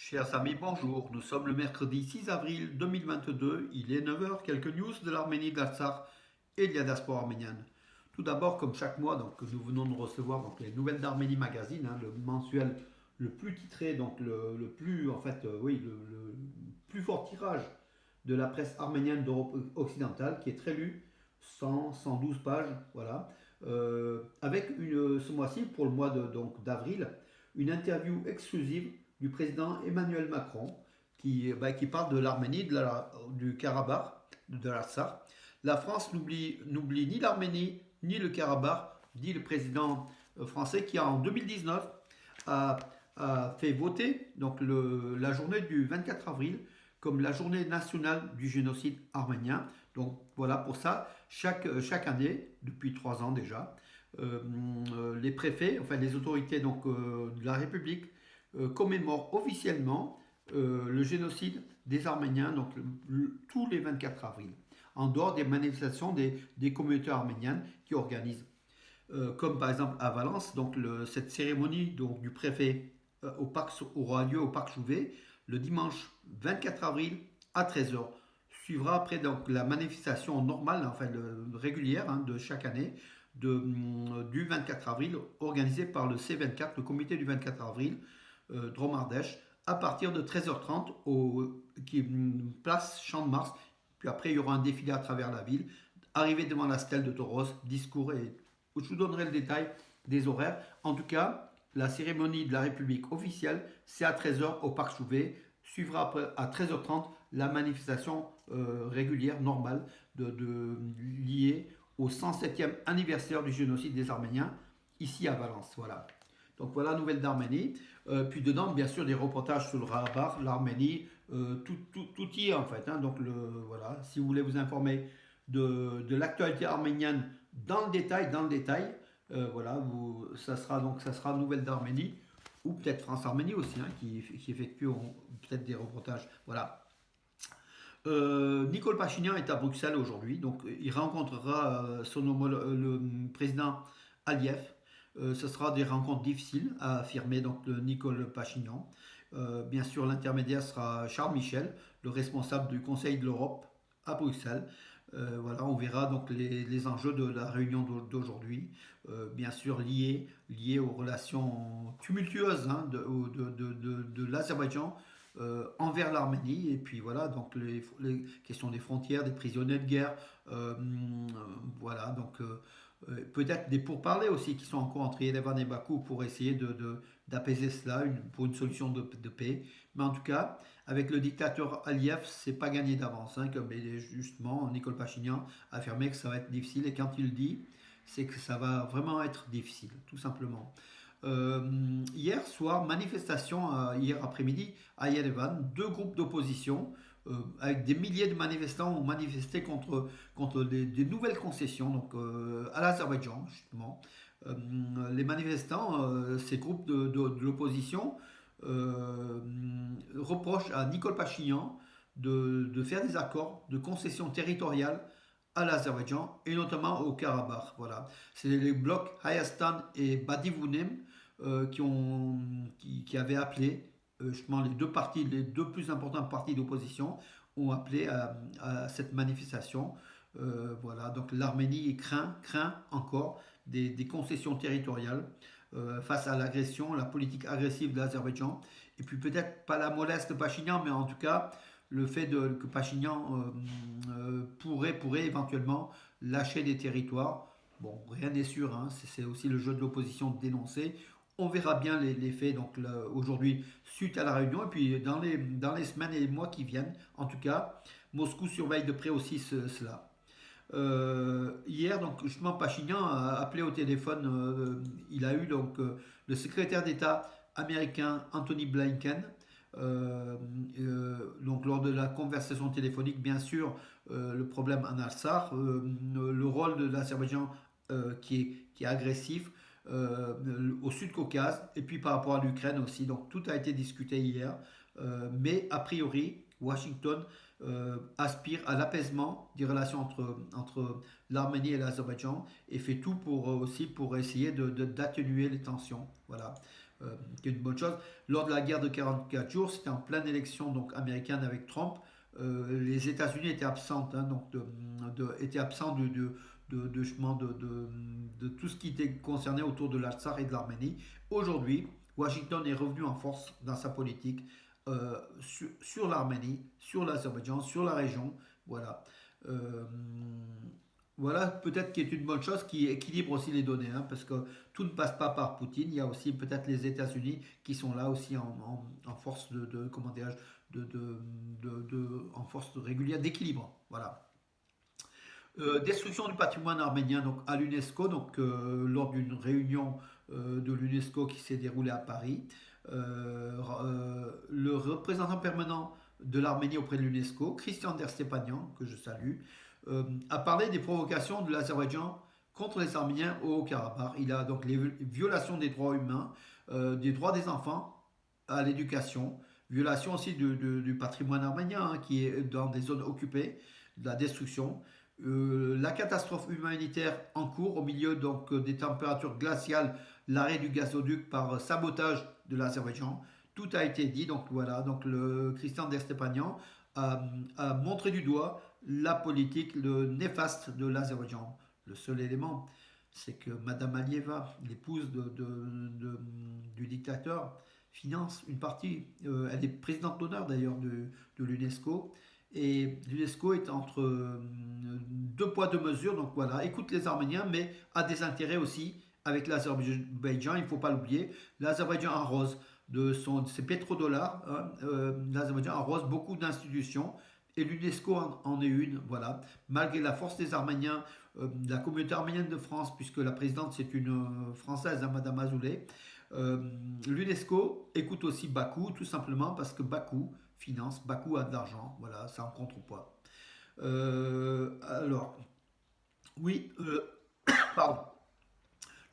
Chers amis, bonjour. Nous sommes le mercredi 6 avril 2022. Il est 9 heures. Quelques news de l'Arménie, de l'Artsakh et de la diaspora arménienne. Tout d'abord, comme chaque mois, nous venons de recevoir les nouvelles d'Arménie Magazine, le mensuel le plus titré, le plus, le plus fort tirage de la presse arménienne d'Europe occidentale, qui est très lu, 112 pages, voilà. Ce mois-ci, pour le mois d'avril, une interview exclusive du président Emmanuel Macron qui parle de l'Arménie, du Karabakh, de l'Artsakh. La France n'oublie ni l'Arménie ni le Karabakh, dit le président français qui en 2019 a, a fait voter la journée du 24 avril comme la journée nationale du génocide arménien. Donc voilà, pour ça, chaque année, depuis 3 ans déjà, les préfets, enfin les autorités de la République, commémore officiellement le génocide des Arméniens tous les 24 avril, en dehors des manifestations des communautés arméniennes qui organisent. Comme par exemple à Valence, cette cérémonie du préfet aura lieu au parc Chouvet le dimanche 24 avril à 13 h. Suivra après la manifestation normale, régulière de chaque année du 24 avril, organisée par le C24, le comité du 24 avril, Dromardèche, à partir de 13h30 qui est une place Champ de Mars. Puis après, il y aura un défilé à travers la ville, arrivé devant la stèle de Tauros, discours et je vous donnerai le détail des horaires. En tout cas, la cérémonie de la République officielle, c'est à 13h au Parc Chouvet. Suivra après, à 13h30 la manifestation régulière, normale, liée au 107e anniversaire du génocide des Arméniens, ici à Valence. Voilà. Donc voilà, nouvelle d'Arménie. Puis dedans, bien sûr, des reportages sur le Karabakh, l'Arménie, tout y est en fait. Voilà, si vous voulez vous informer de l'actualité arménienne dans le détail, voilà, ça sera nouvelle d'Arménie ou peut-être France-Arménie aussi, qui effectue peut-être des reportages. Voilà. Nicole Pachinian est à Bruxelles aujourd'hui, donc il rencontrera le président Aliyev. Ce sera des rencontres difficiles, a affirmé Nicole Pachinian. Bien sûr, l'intermédiaire sera Charles Michel, le responsable du Conseil de l'Europe à Bruxelles. Voilà, on verra les enjeux de la réunion d'aujourd'hui, bien sûr liés aux relations tumultueuses de l'Azerbaïdjan envers l'Arménie, et puis voilà, les questions des frontières, des prisonniers de guerre, voilà, peut-être des pourparlers aussi qui sont encore entre Yerevan et Bakou pour essayer d'apaiser cela pour une solution de paix. Mais en tout cas, avec le dictateur Aliyev, c'est pas gagné d'avance, comme justement Nicole Pachinian a affirmé que ça va être difficile, et quand il le dit, c'est que ça va vraiment être difficile, tout simplement. Hier soir, manifestation, hier après-midi à Yerevan, deux groupes d'opposition avec des milliers de manifestants ont manifesté contre des nouvelles concessions à l'Azerbaïdjan, justement. Les manifestants, ces groupes de l'opposition, reprochent à Nicole Pachinian de faire des accords de concession territoriale à l'Azerbaïdjan et notamment au Karabakh. Voilà. C'est les blocs Hayastan et Badivounem qui avaient appelé, justement les deux plus importantes parties d'opposition ont appelé à cette manifestation. Voilà, donc l'Arménie craint encore des concessions territoriales face à l'agression, la politique agressive de l'Azerbaïdjan. Et puis peut-être pas la mollesse de Pachinian, mais en tout cas le fait que Pachinian pourrait éventuellement lâcher des territoires. Bon, rien n'est sûr, c'est aussi le jeu de l'opposition de dénoncer. On verra bien les faits aujourd'hui suite à la réunion, et puis dans les semaines et les mois qui viennent. En tout cas, Moscou surveille de près aussi cela. Hier, justement, Pachinian a appelé au téléphone, il a eu le secrétaire d'État américain Anthony Blinken. Lors de la conversation téléphonique, bien sûr, le problème en Artsakh, le rôle de l'Azerbaïdjan qui est agressif, au Sud-Caucase, et puis par rapport à l'Ukraine aussi. Donc tout a été discuté hier, mais a priori, Washington aspire à l'apaisement des relations entre l'Arménie et l'Azerbaïdjan et fait tout pour essayer d'atténuer les tensions. Voilà. qui est une bonne chose. Lors de la guerre de 44 jours, c'était en pleine élection donc américaine avec Trump. Les États-Unis étaient absents, hein, donc étaient absents de tout ce qui était concerné autour de l'Artsakh et de l'Arménie. Aujourd'hui, Washington est revenu en force dans sa politique sur l'Arménie, sur l'Azerbaïdjan, sur la région. Voilà. Euh, voilà, peut-être qui est une bonne chose, qui équilibre aussi les données, hein, parce que tout ne passe pas par Poutine. Il y a aussi peut-être les États-Unis qui sont là aussi en force comment dirais-je, en force régulière d'équilibre. Voilà. Destruction du patrimoine arménien donc à l'UNESCO, donc lors d'une réunion de l'UNESCO qui s'est déroulée à Paris. Le représentant permanent de l'Arménie auprès de l'UNESCO, Christian Der Stepanian, que je salue, a parlé des provocations de l'Azerbaïdjan contre les Arméniens au Haut-Karabakh. Il a donc les violations des droits humains, des droits des enfants à l'éducation, violation aussi du patrimoine arménien hein, qui est dans des zones occupées, de la destruction, la catastrophe humanitaire en cours au milieu donc des températures glaciales, l'arrêt du gazoduc par sabotage de l'Azerbaïdjan. Tout a été dit, donc voilà, donc le Christian Destepanian a montré du doigt la politique le néfaste de l'Azerbaïdjan. Le seul élément, c'est que Madame Alieva, l'épouse du dictateur, finance une partie. Elle est présidente d'honneur d'ailleurs de l'UNESCO. Et l'UNESCO est entre deux poids, deux mesures. Donc voilà, écoute les Arméniens, mais a des intérêts aussi avec l'Azerbaïdjan. Il ne faut pas l'oublier. L'Azerbaïdjan arrose de ses pétrodollars. Hein, L'Azerbaïdjan arrose beaucoup d'institutions. Et l'UNESCO en est une, voilà. Malgré la force des Arméniens, la communauté arménienne de France, puisque la présidente c'est une Française, hein, Madame Azoulay, l'UNESCO écoute aussi Bakou, tout simplement parce que Bakou finance, Bakou a de l'argent, voilà, c'est un contrepoids. Alors, oui, pardon.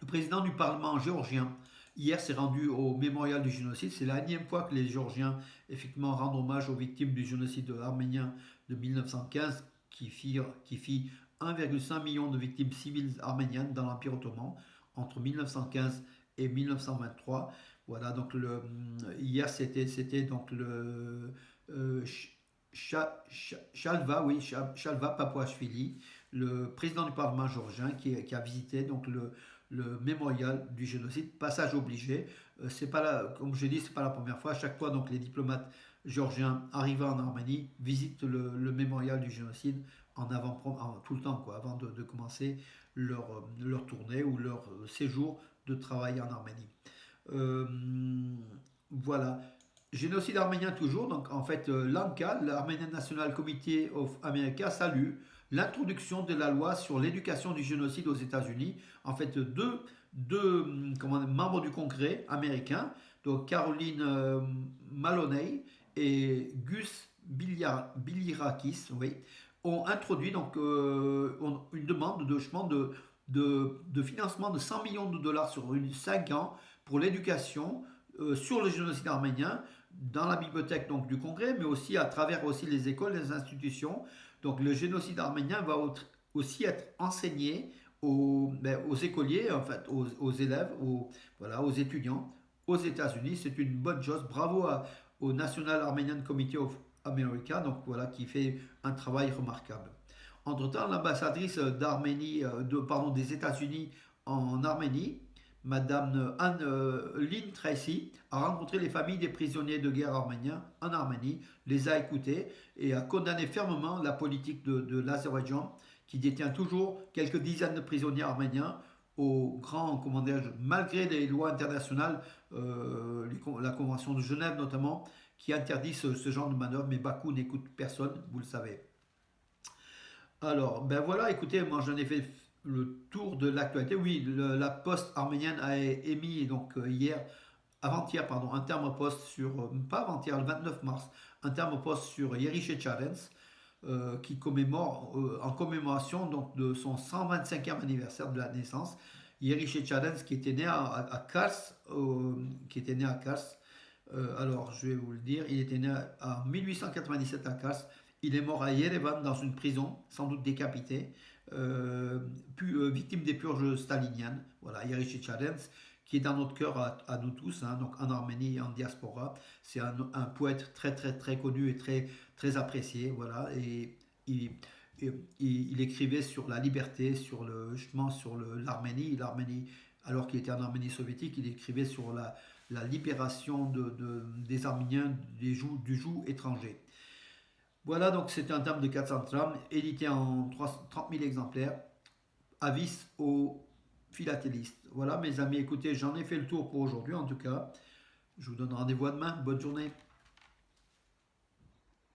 Le président du Parlement géorgien, hier, s'est rendu au mémorial du génocide. C'est la énième fois que les Géorgiens, effectivement, rendent hommage aux victimes du génocide arménien de 1915, qui fit 1,5 million de victimes civiles arméniennes dans l'Empire ottoman entre 1915 et 1923. Voilà, donc hier c'était donc le Shalva, oui, Shalva Papouachvili, le président du Parlement géorgien qui a visité donc le mémorial du génocide, passage obligé. C'est pas comme je dis, c'est pas la première fois. À chaque fois, donc les diplomates géorgiens arrivant en Arménie visitent le mémorial du génocide tout le temps, quoi, avant de commencer leur tournée ou leur séjour de travail en Arménie. Euh, voilà. Génocide arménien toujours, donc en fait l'ANCA, l'Armenian National Committee of America, salue l'introduction de la loi sur l'éducation du génocide aux États-Unis. En fait, membres du Congrès américain, donc Caroline Maloney et Gus Bilirakis, oui, ont introduit donc une demande de financement de 100 millions de dollars sur 5 ans pour l'éducation sur le génocide arménien dans la bibliothèque donc, du Congrès, mais aussi à travers aussi les écoles, les institutions. Donc le génocide arménien va aussi être enseigné aux écoliers, en fait, aux élèves, voilà, aux étudiants aux États-Unis. C'est une bonne chose. Bravo au National Armenian Committee of America, donc voilà, qui fait un travail remarquable. Entre-temps, l'ambassadrice d'Arménie, des États-Unis en Arménie, Madame Anne Lynn Tracy, a rencontré les familles des prisonniers de guerre arméniens en Arménie, les a écoutés et a condamné fermement la politique de l'Azerbaïdjan, qui détient toujours quelques dizaines de prisonniers arméniens au grand commandage, malgré les lois internationales, la Convention de Genève notamment, qui interdit ce genre de manœuvre, mais Bakou n'écoute personne, vous le savez. Alors, ben voilà, écoutez, moi j'en ai fait le tour de l'actualité. Oui, la poste arménienne a émis donc hier, avant-hier, pardon, un terme poste sur, pas avant-hier, le 29 mars, un terme poste sur Yeriche Charens, qui commémore, en commémoration donc, de son 125e anniversaire de la naissance. Yeriche Charens qui était né à Kars, alors je vais vous le dire, il était né en 1897 à Kars. Il est mort à Yerevan dans une prison, sans doute décapité, victime des purges staliniennes. Voilà, Yeriche Charens, qui est dans notre cœur à nous tous, hein, donc en Arménie et en diaspora. C'est un poète très très très connu et très très apprécié, voilà. Et il, il écrivait sur la liberté, sur le justement sur l'Arménie, alors qu'il était en Arménie soviétique, il écrivait sur la libération des Arméniens du joug étranger. Voilà, donc c'est un tome de 400 trames, édité en 30 000 exemplaires, avis aux philatélistes. Voilà mes amis, écoutez, j'en ai fait le tour pour aujourd'hui en tout cas. Je vous donne rendez-vous à demain, bonne journée.